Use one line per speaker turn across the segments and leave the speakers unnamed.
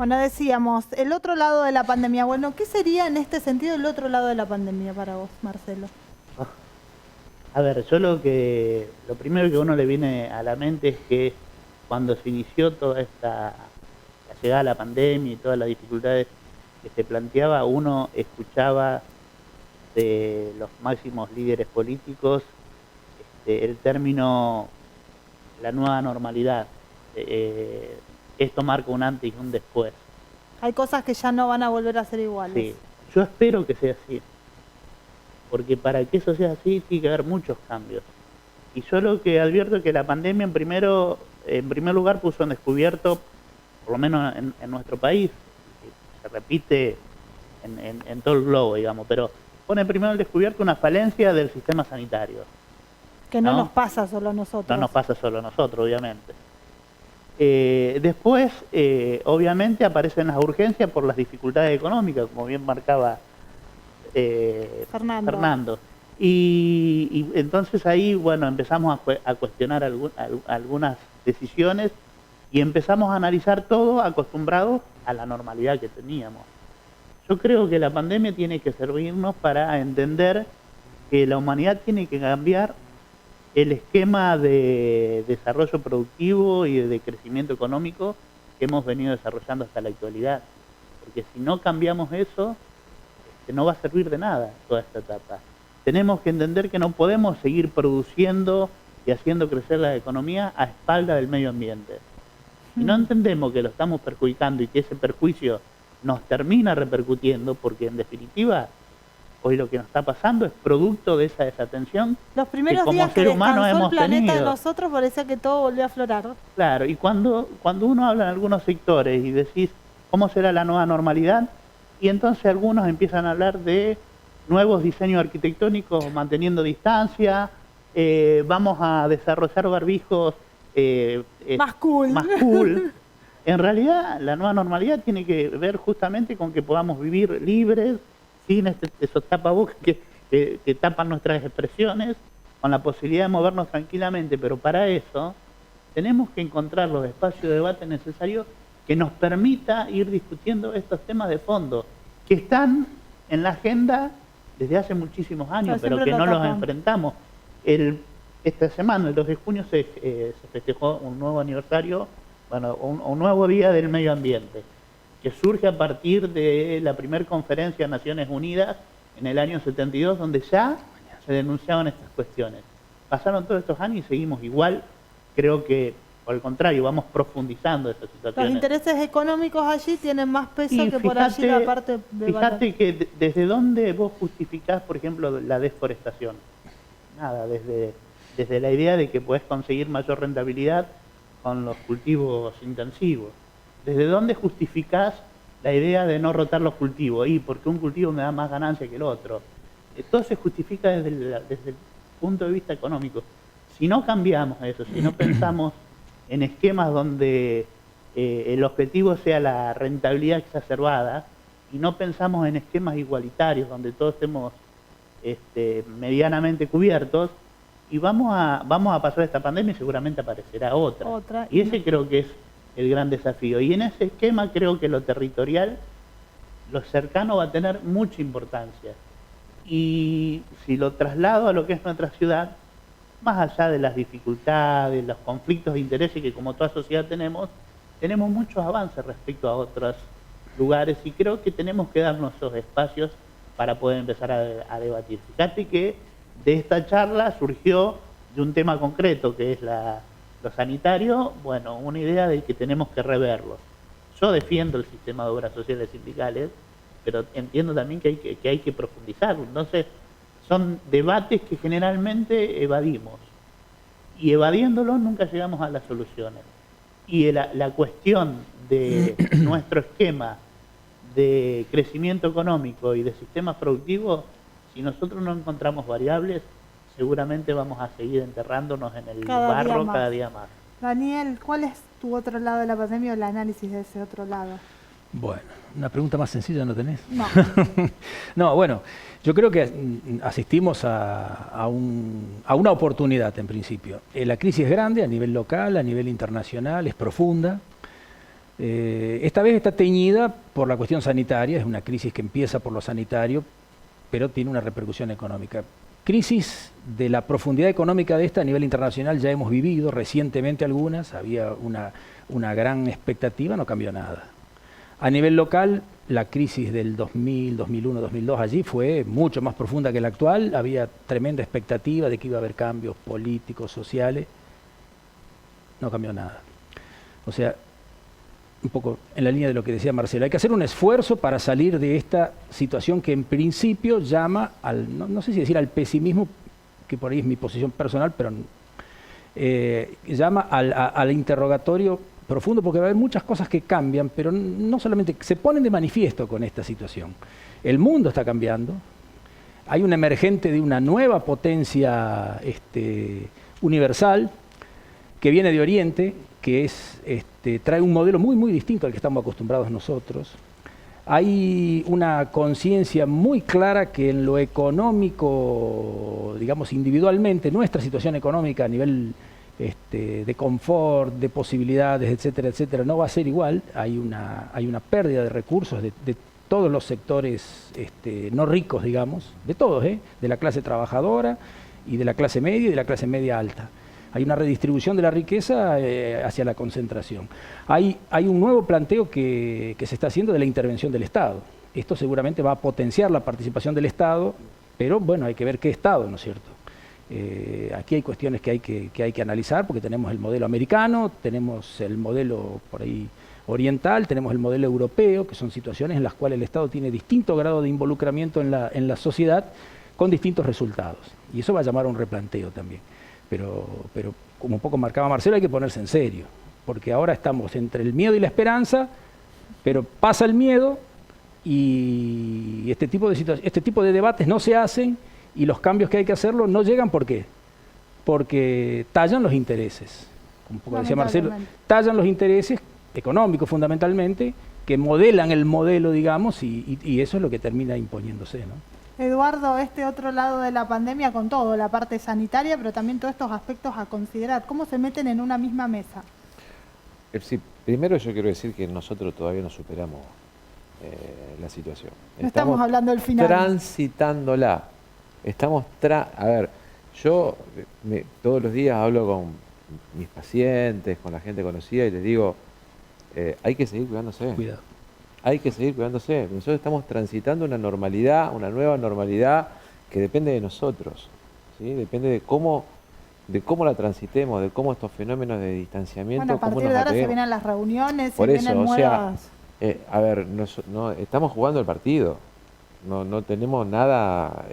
Bueno, decíamos, el otro lado de la pandemia. Bueno, ¿qué sería en este sentido el otro lado de la pandemia para vos, Marcelo?
A ver, lo primero que a uno le viene a la mente es que cuando se inició la llegada de la pandemia y todas las dificultades que se planteaba, uno escuchaba de los máximos líderes políticos el término la nueva normalidad. Esto marca un antes y un después.
Hay cosas que ya no van a volver a ser iguales.
Sí, yo espero que sea así, porque para que eso sea así tiene que haber muchos cambios. Y yo lo que advierto es que la pandemia en primer lugar puso en descubierto, por lo menos en nuestro país, se repite en todo el globo, digamos, pero pone primero en descubierto una falencia del sistema sanitario.
Que no nos pasa solo a nosotros.
No nos pasa solo a nosotros, obviamente. Después, obviamente, aparecen las urgencias por las dificultades económicas, como bien marcaba Fernando. Y entonces ahí, bueno, empezamos a cuestionar algunas decisiones y empezamos a analizar todo acostumbrados a la normalidad que teníamos. Yo creo que la pandemia tiene que servirnos para entender que la humanidad tiene que cambiar el esquema de desarrollo productivo y de crecimiento económico que hemos venido desarrollando hasta la actualidad. Porque si no cambiamos eso, no va a servir de nada toda esta etapa. Tenemos que entender que no podemos seguir produciendo y haciendo crecer la economía a espalda del medio ambiente. Si no entendemos que lo estamos perjudicando y que ese perjuicio nos termina repercutiendo, porque en definitiva hoy lo que nos está pasando es producto de esa desatención.
Los primeros días que descansó el planeta de nosotros parecía que todo volvió a aflorar.
Claro, y cuando uno habla en algunos sectores y decís cómo será la nueva normalidad, y entonces algunos empiezan a hablar de nuevos diseños arquitectónicos manteniendo distancia, vamos a desarrollar barbijos
más cool.
En realidad la nueva normalidad tiene que ver justamente con que podamos vivir libres, sin esos tapabocas que tapan nuestras expresiones, con la posibilidad de movernos tranquilamente, pero para eso tenemos que encontrar los espacios de debate necesarios que nos permita ir discutiendo estos temas de fondo, que están en la agenda desde hace muchísimos años, pero que no los enfrentamos. Esta semana, el 2 de junio, se festejó un nuevo aniversario, bueno, un nuevo día del medio ambiente, que surge a partir de la primera conferencia de Naciones Unidas en el año 72, donde ya se denunciaban estas cuestiones. Pasaron todos estos años y seguimos igual. Creo que, por el contrario, vamos profundizando estas situaciones.
Los intereses económicos allí tienen más peso que por allí la parte de
Fíjate que desde dónde vos justificás, por ejemplo, la deforestación. Nada, desde la idea de que podés conseguir mayor rentabilidad con los cultivos intensivos. ¿Desde dónde justificás la idea de no rotar los cultivos? Y porque un cultivo me da más ganancia que el otro. Todo se justifica desde el punto de vista económico. Si no cambiamos eso, si no pensamos en esquemas donde el objetivo sea la rentabilidad exacerbada, y no pensamos en esquemas igualitarios donde todos estemos medianamente cubiertos, y vamos a pasar esta pandemia y seguramente aparecerá otra. Y ese creo que es el gran desafío. Y en ese esquema creo que lo territorial, lo cercano va a tener mucha importancia. Y si lo traslado a lo que es nuestra ciudad, más allá de las dificultades, los conflictos de intereses que como toda sociedad tenemos muchos avances respecto a otros lugares y creo que tenemos que darnos esos espacios para poder empezar a debatir. Fíjate que de esta charla surgió de un tema concreto que es lo sanitario, bueno, una idea de que tenemos que reverlo. Yo defiendo el sistema de obras sociales sindicales, pero entiendo también que hay que profundizarlo. Entonces, son debates que generalmente evadimos. Y evadiéndolos nunca llegamos a las soluciones. Y la cuestión de nuestro esquema de crecimiento económico y de sistemas productivos, si nosotros no encontramos variables, seguramente vamos a seguir enterrándonos en el barro cada día más.
Daniel, ¿cuál es tu otro lado de la pandemia o el análisis de ese otro lado?
Bueno, una pregunta más sencilla no tenés.
No.
No, bueno, yo creo que asistimos a una oportunidad en principio. La crisis es grande a nivel local, a nivel internacional, es profunda. Esta vez está teñida por la cuestión sanitaria, es una crisis que empieza por lo sanitario, pero tiene una repercusión económica. Crisis de la profundidad económica de esta a nivel internacional ya hemos vivido recientemente algunas, había una gran expectativa, no cambió nada. A nivel local, la crisis del 2000, 2001, 2002 allí fue mucho más profunda que la actual, había tremenda expectativa de que iba a haber cambios políticos, sociales, no cambió nada. O sea, un poco en la línea de lo que decía Marcelo, hay que hacer un esfuerzo para salir de esta situación que en principio llama al, no sé si decir al pesimismo, que por ahí es mi posición personal, pero llama al interrogatorio profundo, porque va a haber muchas cosas que cambian, pero no solamente, se ponen de manifiesto con esta situación. El mundo está cambiando, hay un emergente de una nueva potencia universal que viene de Oriente, que es, trae un modelo muy distinto al que estamos acostumbrados nosotros. Hay una conciencia muy clara que en lo económico, digamos individualmente, nuestra situación económica a nivel de confort, de posibilidades, etcétera, etcétera, no va a ser igual. Hay una pérdida de recursos de todos los sectores no ricos, digamos, de todos, de la clase trabajadora y de la clase media y de la clase media alta. Hay una redistribución de la riqueza hacia la concentración. Hay un nuevo planteo que se está haciendo de la intervención del Estado. Esto seguramente va a potenciar la participación del Estado, pero bueno, hay que ver qué Estado, ¿no es cierto? Aquí hay cuestiones que hay que analizar, porque tenemos el modelo americano, tenemos el modelo por ahí oriental, tenemos el modelo europeo, que son situaciones en las cuales el Estado tiene distinto grado de involucramiento en la sociedad con distintos resultados. Y eso va a llamar a un replanteo también. Pero como un poco marcaba Marcelo, hay que ponerse en serio, porque ahora estamos entre el miedo y la esperanza, pero pasa el miedo y este tipo de debates no se hacen y los cambios que hay que hacerlo no llegan. ¿Por qué? Porque tallan los intereses, como un poco decía Marcelo, tallan los intereses económicos fundamentalmente, que modelan el modelo, digamos, y eso es lo que termina imponiéndose, ¿no?
Eduardo, este otro lado de la pandemia con todo, la parte sanitaria, pero también todos estos aspectos a considerar, ¿cómo se meten en una misma mesa?
Sí, primero yo quiero decir que nosotros todavía no superamos la situación.
No estamos hablando del final.
Transitándola. A ver, yo todos los días hablo con mis pacientes, con la gente conocida y les digo, hay que seguir cuidándose.
Cuidado.
Hay que seguir cuidándose. Nosotros estamos transitando una normalidad, una nueva normalidad que depende de nosotros, ¿sí? Depende de cómo la transitemos, de cómo estos fenómenos de distanciamiento,
bueno, a partir de ahora se vienen las reuniones,
por
se
eso,
vienen nuevas...
a ver, no, estamos jugando el partido, no tenemos nada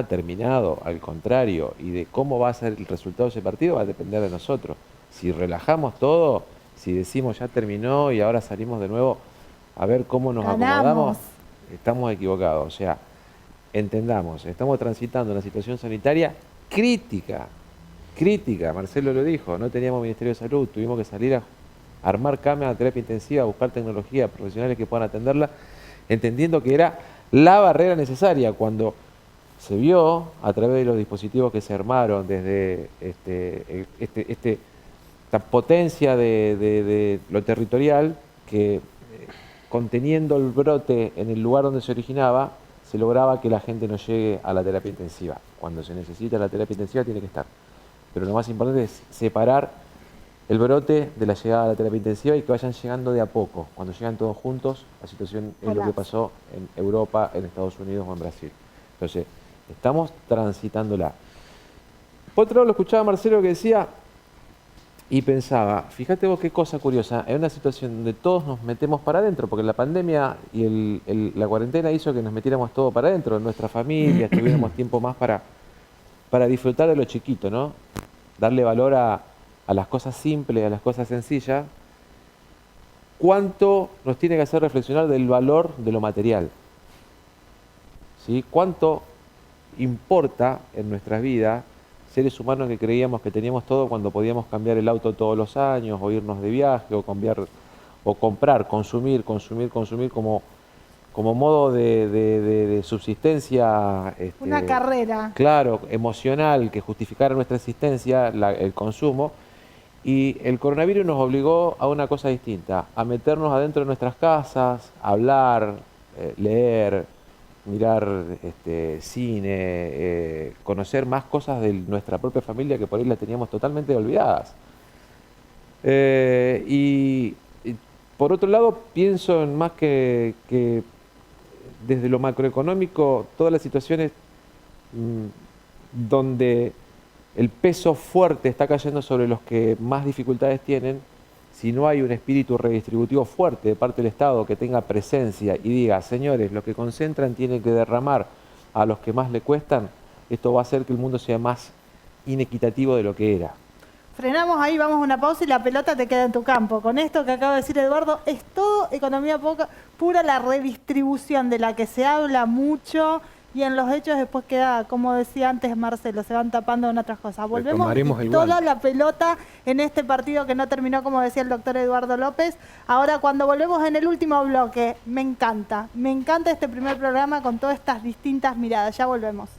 terminado, al contrario, y de cómo va a ser el resultado de ese partido va a depender de nosotros. Si relajamos todo, si decimos ya terminó y ahora salimos de nuevo a ver cómo nos acomodamos, estamos equivocados. O sea, entendamos, estamos transitando una situación sanitaria crítica, Marcelo lo dijo, no teníamos Ministerio de Salud, tuvimos que salir a armar camas de terapia intensiva, a buscar tecnología, profesionales que puedan atenderla, entendiendo que era la barrera necesaria. Cuando se vio a través de los dispositivos que se armaron desde esta potencia de lo territorial, que conteniendo el brote en el lugar donde se originaba, se lograba que la gente no llegue a la terapia intensiva. Cuando se necesita la terapia intensiva tiene que estar. Pero lo más importante es separar el brote de la llegada a la terapia intensiva y que vayan llegando de a poco. Cuando llegan todos juntos, la situación es lo que pasó en Europa, en Estados Unidos o en Brasil. Entonces, estamos transitándola. Por otro lado, lo escuchaba Marcelo que decía y pensaba, fíjate vos qué cosa curiosa, en una situación donde todos nos metemos para adentro, porque la pandemia y la cuarentena hizo que nos metiéramos todo para adentro, en nuestra familia, tuviéramos tiempo más para disfrutar de lo chiquito, ¿no? Darle valor a las cosas simples, a las cosas sencillas. ¿Cuánto nos tiene que hacer reflexionar del valor de lo material? ¿Sí? ¿Cuánto importa en nuestras vidas seres humanos que creíamos que teníamos todo cuando podíamos cambiar el auto todos los años, o irnos de viaje, o comprar, consumir como modo de subsistencia?
Una carrera.
Claro, emocional, que justificara nuestra existencia, el consumo. Y el coronavirus nos obligó a una cosa distinta, a meternos adentro de nuestras casas, a hablar, leer, mirar cine, conocer más cosas de nuestra propia familia que por ahí las teníamos totalmente olvidadas. Y por otro lado, pienso en más que desde lo macroeconómico, todas las situaciones donde el peso fuerte está cayendo sobre los que más dificultades tienen, si no hay un espíritu redistributivo fuerte de parte del Estado que tenga presencia y diga, señores, lo que concentran tiene que derramar a los que más le cuestan, esto va a hacer que el mundo sea más inequitativo de lo que era.
Frenamos ahí, vamos a una pausa y la pelota te queda en tu campo. Con esto que acaba de decir Eduardo, es todo economía pura, la redistribución de la que se habla mucho y en los hechos después queda, como decía antes Marcelo, se van tapando en otras cosas. Volvemos toda la pelota en este partido que no terminó, como decía el doctor Eduardo López. Ahora, cuando volvemos en el último bloque, me encanta este primer programa con todas estas distintas miradas. Ya volvemos.